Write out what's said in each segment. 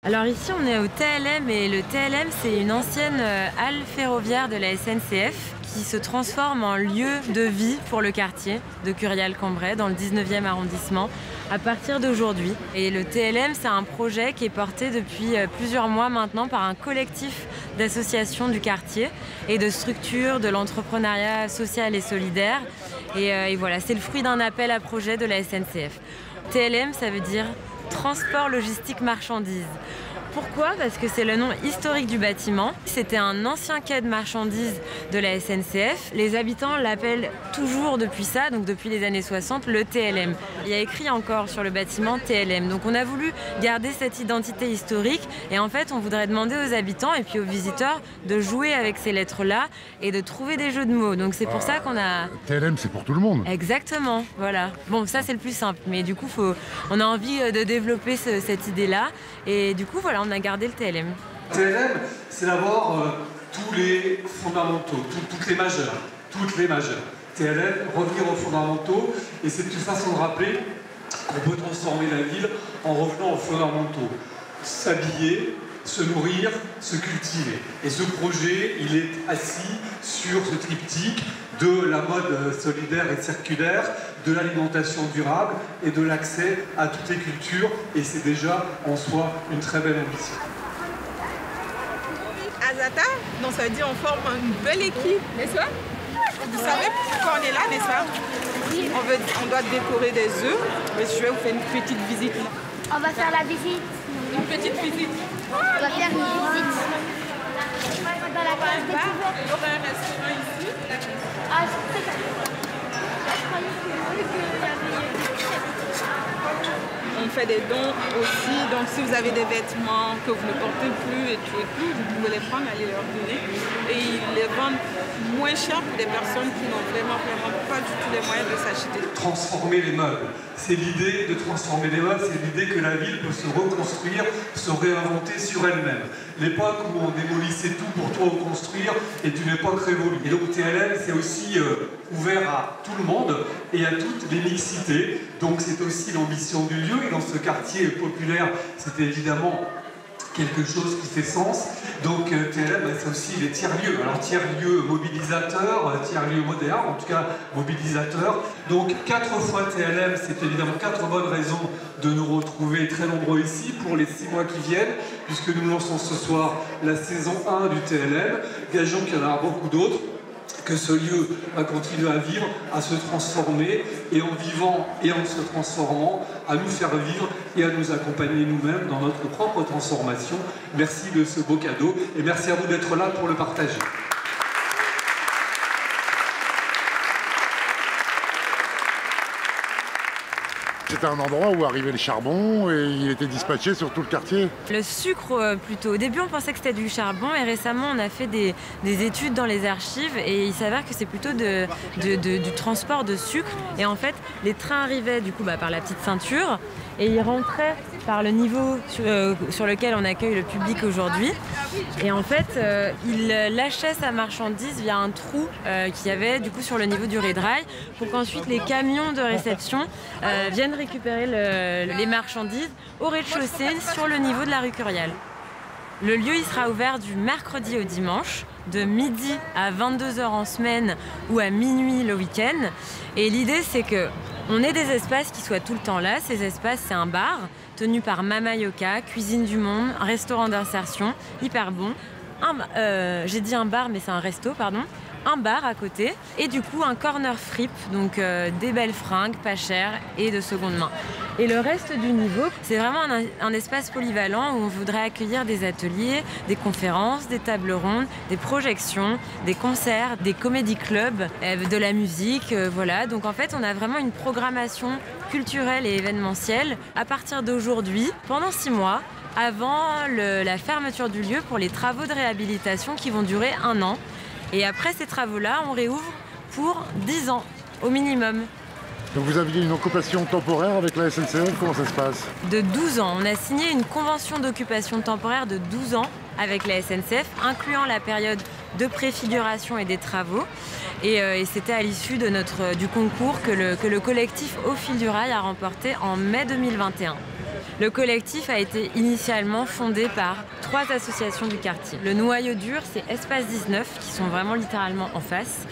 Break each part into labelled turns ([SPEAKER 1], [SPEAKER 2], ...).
[SPEAKER 1] Alors ici on est au TLM et le TLM c'est une ancienne halle ferroviaire de la SNCF qui se transforme en lieu de vie pour le quartier de Curial-Cambrai dans le 19e arrondissement à partir d'aujourd'hui. Et le TLM c'est un projet qui est porté depuis plusieurs mois maintenant par un collectif d'associations du quartier et de structures de l'entrepreneuriat social et solidaire. Et voilà, c'est le fruit d'un appel à projet de la SNCF. TLM ça veut dire Transport Logistique Marchandises. Pourquoi? Parce que c'est le nom historique du bâtiment. C'était un ancien quai de marchandises de la SNCF. Les habitants l'appellent toujours depuis ça, donc depuis les années 60, le TLM. Il y a écrit encore sur le bâtiment TLM. Donc on a voulu garder cette identité historique et en fait on voudrait demander aux habitants et puis aux visiteurs de jouer avec ces lettres-là et de trouver des jeux de mots. Donc c'est pour ça qu'on a...
[SPEAKER 2] TLM c'est pour tout le monde.
[SPEAKER 1] Exactement, voilà. Bon ça c'est le plus simple, mais du coup on a envie de développer cette idée-là et du coup voilà, on a gardé le TLM.
[SPEAKER 3] TLM, c'est d'abord tous les fondamentaux, toutes les majeures. TLM, revenir aux fondamentaux, et c'est une façon de rappeler qu'on peut transformer la ville en revenant aux fondamentaux. S'habiller, se nourrir, se cultiver. Et ce projet, il est assis sur ce triptyque de la mode solidaire et circulaire, de l'alimentation durable et de l'accès à toutes les cultures, et c'est déjà en soi une très belle ambition.
[SPEAKER 4] Azata, donc ça veut dire on forme une belle équipe, n'est-ce pas? Vous savez pourquoi on est là, n'est-ce pas? On doit décorer des œufs, mais je vais vous faire une petite visite.
[SPEAKER 5] On va faire la visite.
[SPEAKER 4] Une petite visite.
[SPEAKER 5] On va faire une visite. Dans la classe découverte.
[SPEAKER 4] Il y aura un restaurant ici.
[SPEAKER 5] Ah, je croyais qu'il y avait...
[SPEAKER 4] On fait des dons aussi, donc si vous avez des vêtements que vous ne portez plus et tout, vous pouvez les prendre, aller leur donner. Et ils les vendent moins cher pour des personnes qui n'ont vraiment pas du tout les moyens de s'acheter.
[SPEAKER 3] Transformer les meubles. C'est l'idée de transformer les meubles, c'est l'idée que la ville peut se reconstruire, se réinventer sur elle-même. L'époque où on démolissait tout pour tout reconstruire est une époque révolue. Et donc TLM, c'est aussi ouvert à tout le monde et à toutes les mixités. Donc c'est aussi l'ambition du lieu. Et dans ce quartier populaire, c'était évidemment quelque chose qui fait sens. Donc TLM, c'est aussi les tiers-lieux. Alors tiers-lieux mobilisateurs, tiers-lieux modernes, en tout cas mobilisateurs. Donc 4 fois TLM, c'est évidemment 4 bonnes raisons de nous retrouver très nombreux ici pour les 6 mois qui viennent, puisque nous lançons ce soir la saison 1 du TLM. Gageons qu'il y en aura beaucoup d'autres, que ce lieu va continuer à vivre, à se transformer, et en vivant et en se transformant, à nous faire vivre et à nous accompagner nous-mêmes dans notre propre transformation. Merci de ce beau cadeau et merci à vous d'être là pour le partager.
[SPEAKER 2] C'était un endroit où arrivait le charbon et il était dispatché sur tout le quartier.
[SPEAKER 1] Le sucre plutôt. Au début on pensait que c'était du charbon et récemment on a fait des études dans les archives et il s'avère que c'est plutôt du transport de sucre. Et en fait les trains arrivaient du coup par la petite ceinture et ils rentraient par le niveau sur lequel on accueille le public aujourd'hui. Et en fait il lâchait sa marchandise via un trou qu'il y avait du coup sur le niveau du rail pour qu'ensuite les camions de réception viennent récupérer les marchandises au rez-de-chaussée sur le niveau de la rue Curial. Le lieu il sera ouvert du mercredi au dimanche, de midi à 22h en semaine ou à minuit le week-end. Et l'idée c'est que on ait des espaces qui soient tout le temps là. Ces espaces c'est un bar tenu par Mama Yoka, Cuisine du Monde, un restaurant d'insertion hyper bon. J'ai dit un bar mais c'est un resto pardon. Un bar à côté et du coup un corner fripe, donc des belles fringues pas chères et de seconde main. Et le reste du niveau, c'est vraiment un espace polyvalent où on voudrait accueillir des ateliers, des conférences, des tables rondes, des projections, des concerts, des comédie clubs, de la musique, voilà. Donc en fait on a vraiment une programmation culturelle et événementielle à partir d'aujourd'hui pendant 6 mois avant la fermeture du lieu pour les travaux de réhabilitation qui vont durer 1 an. Et après ces travaux-là, on réouvre pour 10 ans au minimum.
[SPEAKER 2] Donc vous aviez une occupation temporaire avec la SNCF, comment ça se passe?
[SPEAKER 1] De 12 ans. On a signé une convention d'occupation temporaire de 12 ans avec la SNCF, incluant la période de préfiguration et des travaux. Et c'était à l'issue du concours que le collectif Au fil du rail a remporté en mai 2021. Le collectif a été initialement fondé par 3 associations du quartier. Le noyau dur, c'est Espace 19, qui sont vraiment littéralement en face,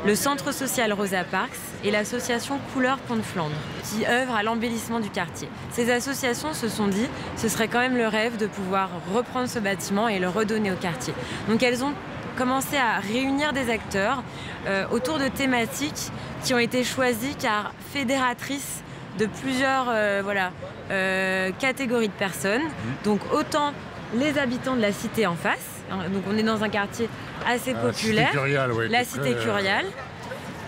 [SPEAKER 1] le centre social Rosa Parks et l'association Couleurs Pont de Flandre, qui œuvrent à l'embellissement du quartier. Ces associations se sont dit que ce serait quand même le rêve de pouvoir reprendre ce bâtiment et le redonner au quartier. Donc elles ont commencé à réunir des acteurs autour de thématiques qui ont été choisies car fédératrices de plusieurs catégories de personnes. Donc autant les habitants de la cité en face, donc on est dans un quartier assez populaire, la cité Curiale,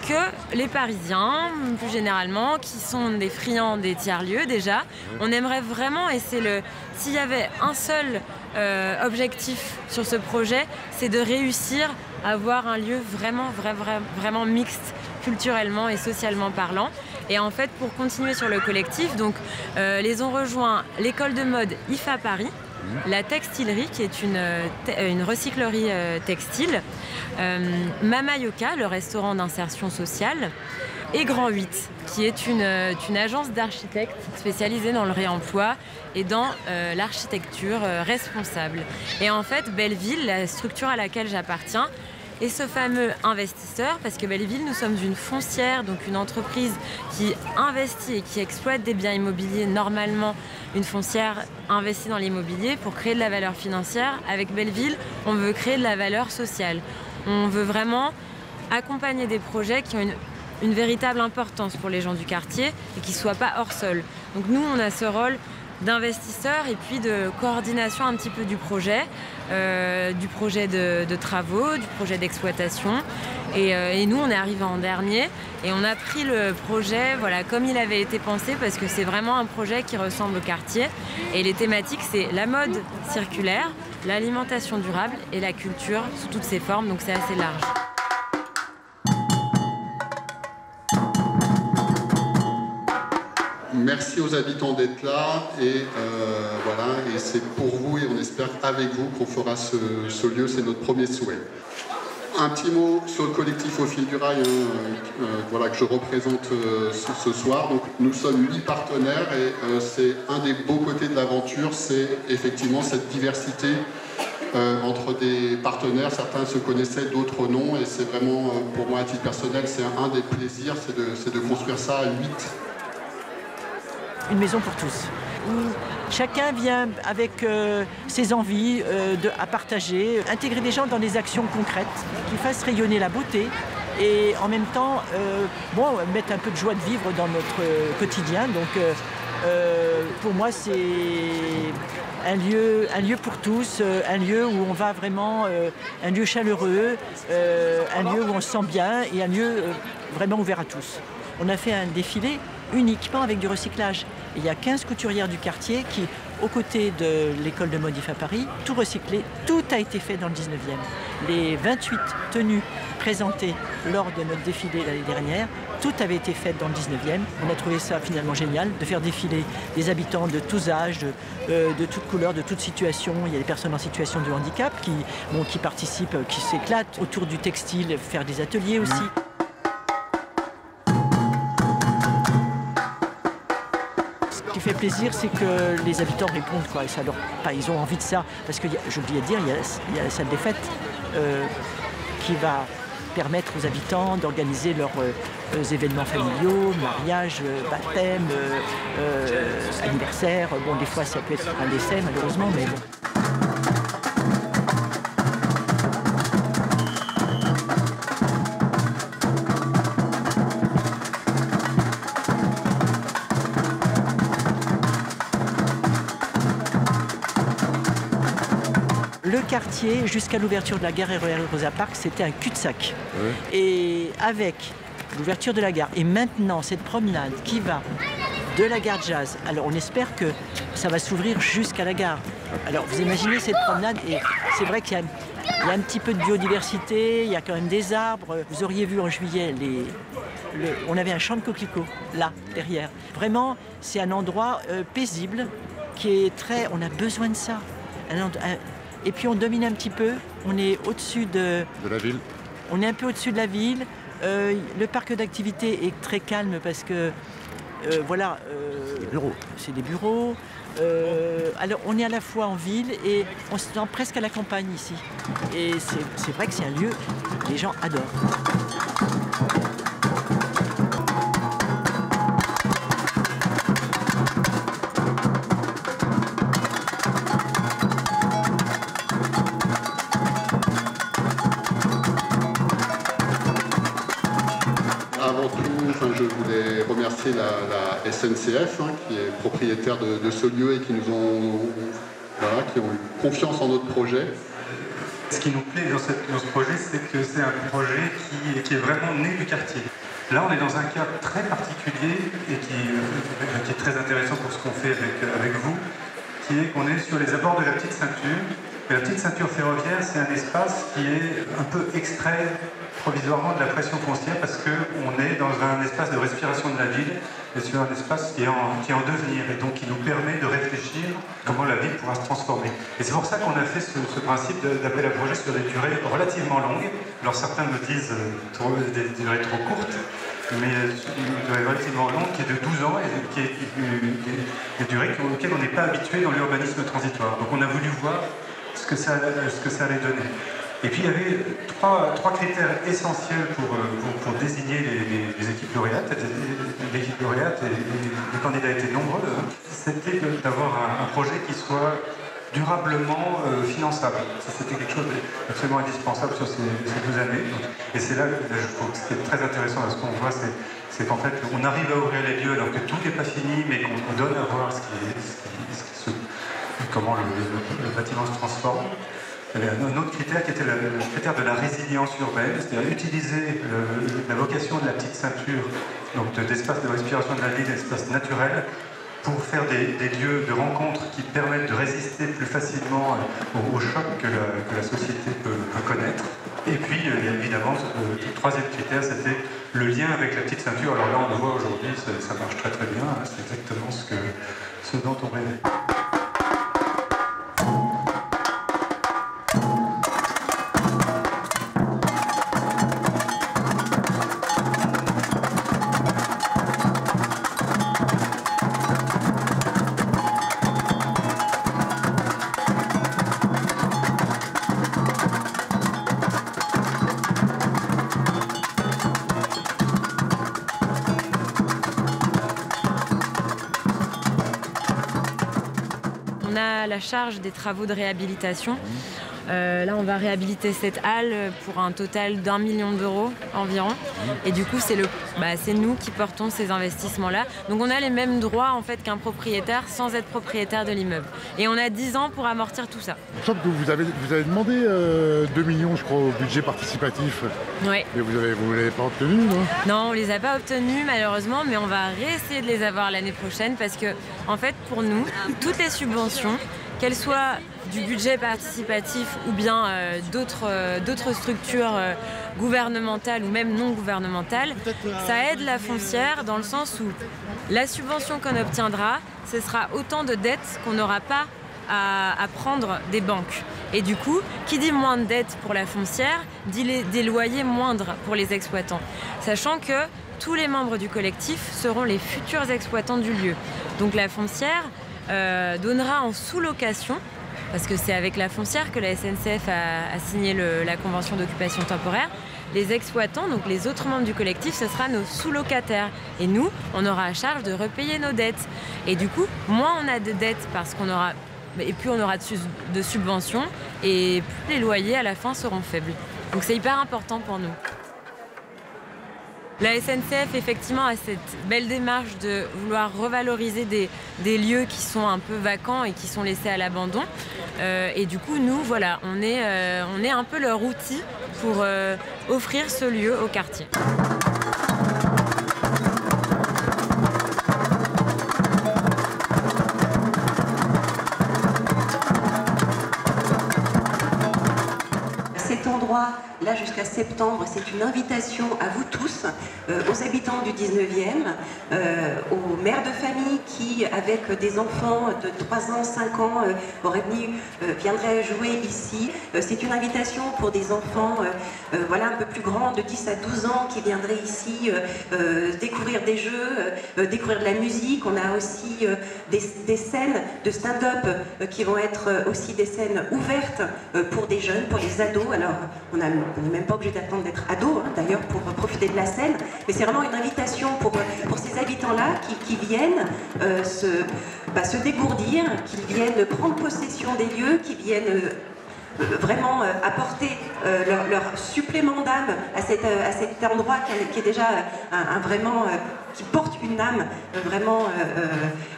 [SPEAKER 1] que les Parisiens, plus généralement, qui sont des friands des tiers-lieux déjà. On aimerait vraiment, et s'il y avait un seul objectif sur ce projet, c'est de réussir à avoir un lieu vraiment mixte, culturellement et socialement parlant. Et en fait, pour continuer sur le collectif, donc, les ont rejoint l'école de mode IFA Paris, la textilerie, qui est une recyclerie textile, Mama Yoka, le restaurant d'insertion sociale, et Grand 8, qui est une agence d'architectes spécialisée dans le réemploi et dans l'architecture responsable. Et en fait, Belleville, la structure à laquelle j'appartiens, et ce fameux investisseur, parce que Belleville, nous sommes une foncière, donc une entreprise qui investit et qui exploite des biens immobiliers. Normalement, une foncière investit dans l'immobilier pour créer de la valeur financière. Avec Belleville, on veut créer de la valeur sociale. On veut vraiment accompagner des projets qui ont une véritable importance pour les gens du quartier et qui ne soient pas hors sol. Donc nous, on a ce rôle d'investisseur et puis de coordination un petit peu du projet de travaux, du projet d'exploitation. Et nous, on est arrivé en dernier et on a pris le projet comme il avait été pensé parce que c'est vraiment un projet qui ressemble au quartier. Et les thématiques, c'est la mode circulaire, l'alimentation durable et la culture sous toutes ses formes, donc c'est assez large.
[SPEAKER 6] Merci aux habitants d'être là et et c'est pour vous et on espère avec vous qu'on fera ce lieu, c'est notre premier souhait. Un petit mot sur le collectif Au Fil du Rail que je représente ce soir. Donc, nous sommes 8 partenaires et c'est un des beaux côtés de l'aventure, c'est effectivement cette diversité entre des partenaires. Certains se connaissaient, d'autres non et c'est vraiment, pour moi à titre personnel, c'est un des plaisirs, c'est de construire ça à 8.
[SPEAKER 7] Une maison pour tous, où chacun vient avec ses envies à partager, intégrer des gens dans des actions concrètes qui fassent rayonner la beauté et en même temps mettre un peu de joie de vivre dans notre quotidien. Donc pour moi c'est un lieu pour tous, un lieu où on va vraiment, un lieu chaleureux, un lieu où on se sent bien et un lieu vraiment ouvert à tous. On a fait un défilé uniquement avec du recyclage. Et il y a 15 couturières du quartier qui, aux côtés de l'école de mode IFA Paris, tout recyclé, tout a été fait dans le 19e. Les 28 tenues présentées lors de notre défilé l'année dernière, tout avait été fait dans le 19e. On a trouvé ça finalement génial de faire défiler des habitants de tous âges, de toutes couleurs, de toutes situations. Il y a des personnes en situation de handicap qui participent, qui s'éclatent autour du textile, faire des ateliers aussi. Ce qui fait plaisir, c'est que les habitants répondent, quoi, et ça ils ont envie de ça. Parce que, j'ai oublié de dire, il y a la salle des fêtes qui va permettre aux habitants d'organiser leurs événements familiaux, mariages, baptêmes, anniversaires. Bon, des fois, ça peut être un décès, malheureusement, mais bon. Le quartier, jusqu'à l'ouverture de la gare RER Rosa Parks, c'était un cul-de-sac. Ouais. Et avec l'ouverture de la gare, et maintenant cette promenade qui va de la gare Jazz, alors on espère que ça va s'ouvrir jusqu'à la gare. Alors vous imaginez cette promenade, et c'est vrai qu'il y a un petit peu de biodiversité, il y a quand même des arbres. Vous auriez vu en juillet, on avait un champ de coquelicots, là, derrière. Vraiment, c'est un endroit paisible, qui est très... On a besoin de ça. Et puis on domine un petit peu, on est au-dessus de la ville. On est un peu au-dessus de la ville. Le parc d'activité est très calme parce que voilà, c'est des bureaux. Alors on est à la fois en ville et on se sent presque à la campagne ici. Et c'est vrai que c'est un lieu que les gens adorent.
[SPEAKER 6] Avant tout, je voulais remercier la SNCF qui est propriétaire de ce lieu et qui nous ont, qui ont eu confiance en notre projet.
[SPEAKER 8] Ce qui nous plaît dans ce projet, c'est que c'est un projet qui est vraiment né du quartier. Là, on est dans un cadre très particulier et qui est très intéressant pour ce qu'on fait avec vous, qui est qu'on est sur les abords de la Petite Ceinture. Et la Petite Ceinture ferroviaire, c'est un espace qui est un peu extrait provisoirement de la pression foncière parce qu'on est dans un espace de respiration de la ville et sur un espace qui est en devenir et donc qui nous permet de réfléchir comment la ville pourra se transformer. Et c'est pour ça qu'on a fait ce principe d'appel à projet sur des durées relativement longues. Alors certains me disent des durées trop courtes, mais une durée relativement longue qui est de 12 ans et qui est des durées auxquelles on n'est pas habitué dans l'urbanisme transitoire. Donc on a voulu voir ce que ça allait donner. Et puis il y avait trois critères essentiels pour désigner les équipes lauréates. L'équipe lauréate et les candidats étaient nombreux. C'était d'avoir un projet qui soit durablement finançable. C'était quelque chose d'absolument indispensable sur ces 12 années. Et c'est là, je trouve que ce qui est très intéressant à ce qu'on voit, c'est qu'en fait, on arrive à ouvrir les lieux alors que tout n'est pas fini, mais qu'on donne à voir comment le bâtiment se transforme. Il y avait un autre critère qui était le critère de la résilience urbaine, c'est-à-dire utiliser la vocation de la Petite Ceinture, donc d'espace de respiration de la ville, d'espace naturel, pour faire des lieux de rencontre qui permettent de résister plus facilement aux chocs que la société peut connaître. Et puis, évidemment, le troisième critère, c'était le lien avec la Petite Ceinture. Alors là, on le voit aujourd'hui, ça marche très très bien, c'est exactement ce dont on rêvait.
[SPEAKER 1] On a la charge des travaux de réhabilitation. Là, on va réhabiliter cette halle pour un total d'1 million d'euros environ. Et du coup, c'est nous qui portons ces investissements-là. Donc on a les mêmes droits en fait qu'un propriétaire sans être propriétaire de l'immeuble. Et on a 10 ans pour amortir tout ça.
[SPEAKER 2] Il me semble que vous avez demandé 2 millions, je crois, au budget participatif.
[SPEAKER 1] Oui.
[SPEAKER 2] Et vous ne l'avez pas obtenu, non?
[SPEAKER 1] Non, on ne les a pas obtenus malheureusement, mais on va réessayer de les avoir l'année prochaine parce que, en fait, pour nous, toutes les subventions, qu'elles soient du budget participatif ou bien d'autres structures gouvernementales ou même non gouvernementales, ça aide la foncière dans le sens où la subvention qu'on obtiendra, ce sera autant de dettes qu'on n'aura pas à prendre des banques. Et du coup, qui dit moins de dettes pour la foncière, dit des loyers moindres pour les exploitants. Sachant que tous les membres du collectif seront les futurs exploitants du lieu. Donc la foncière donnera en sous-location, parce que c'est avec la foncière que la SNCF a signé la convention d'occupation temporaire. Les exploitants, donc les autres membres du collectif, ce sera nos sous-locataires. Et nous, on aura à charge de repayer nos dettes. Et du coup, moins on a de dettes et plus on aura de subventions, et plus les loyers à la fin seront faibles. Donc c'est hyper important pour nous. La SNCF, effectivement, a cette belle démarche de vouloir revaloriser des lieux qui sont un peu vacants et qui sont laissés à l'abandon. Et du coup, nous, voilà, on est un peu leur outil pour offrir ce lieu au quartier.
[SPEAKER 9] Cet endroit là jusqu'à septembre, c'est une invitation à vous tous, aux habitants du 19e, aux mères de famille qui, avec des enfants de 3 ans, 5 ans, viendraient jouer ici. C'est une invitation pour des enfants voilà, un peu plus grands, de 10 à 12 ans, qui viendraient ici découvrir des jeux, découvrir de la musique. On a aussi des scènes de stand-up qui vont être aussi des scènes ouvertes pour des jeunes, pour les ados. Alors, on n'est même pas obligé d'attendre d'être ado, hein, d'ailleurs, pour profiter de la scène. Mais c'est vraiment une invitation pour ces habitants-là qui viennent se dégourdir, qui viennent prendre possession des lieux, qui viennent vraiment apporter leur supplément d'âme à cet endroit qui est déjà qui porte une âme vraiment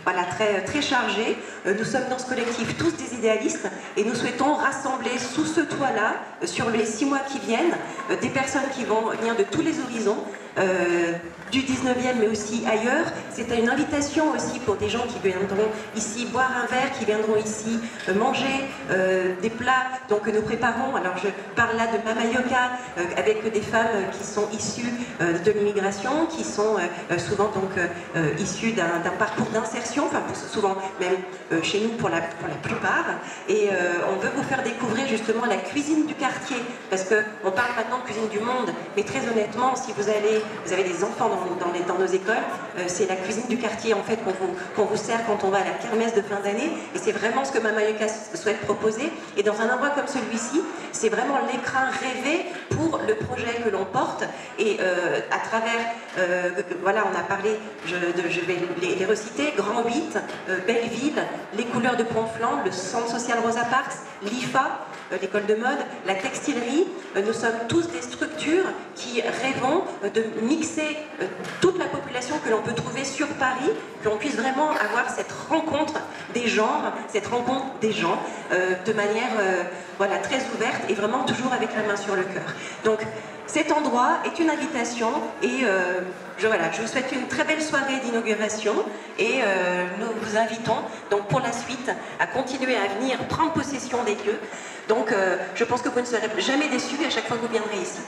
[SPEAKER 9] voilà, très, très chargée. Nous sommes dans ce collectif tous des idéalistes et nous souhaitons rassembler sous ce toit-là, sur les 6 mois qui viennent, des personnes qui vont venir de tous les horizons, du 19e mais aussi ailleurs. C'est une invitation aussi pour des gens qui viendront ici boire un verre, qui viendront ici manger des plats donc, que nous préparons. Alors je parle là de Mama Yoga avec des femmes qui sont issues de l'immigration, qui sont souvent donc issues d'un parcours d'insertion, enfin souvent même chez nous pour la plupart. Et on veut vous faire découvrir justement la cuisine du quartier, parce qu'on parle maintenant de cuisine du monde, mais très honnêtement, si vous avez des enfants dans nos écoles, c'est la cuisine du quartier en fait qu'on vous sert quand on va à la kermesse de fin d'année, et c'est vraiment ce que Mama Yoga souhaite proposer. Et dans un endroit comme celui-ci, c'est vraiment l'écran rêvé pour le projet que l'on porte. Et à travers, voilà, on a parlé, je vais les reciter, Grand 8, Belleville, les couleurs de Conflans, le centre social Rosa Parks, l'IFA, l'école de mode, la textilerie. Nous sommes tous des structures qui rêvons de mixer toute la population que l'on peut trouver sur Paris, que l'on puisse vraiment avoir cette rencontre des genres, de manière voilà, très ouverte et vraiment toujours avec la main sur le cœur. Donc cet endroit est une invitation et je vous souhaite une très belle soirée d'inauguration et nous vous invitons donc pour la suite à continuer à venir prendre possession des lieux. Donc je pense que vous ne serez jamais déçus à chaque fois que vous viendrez ici.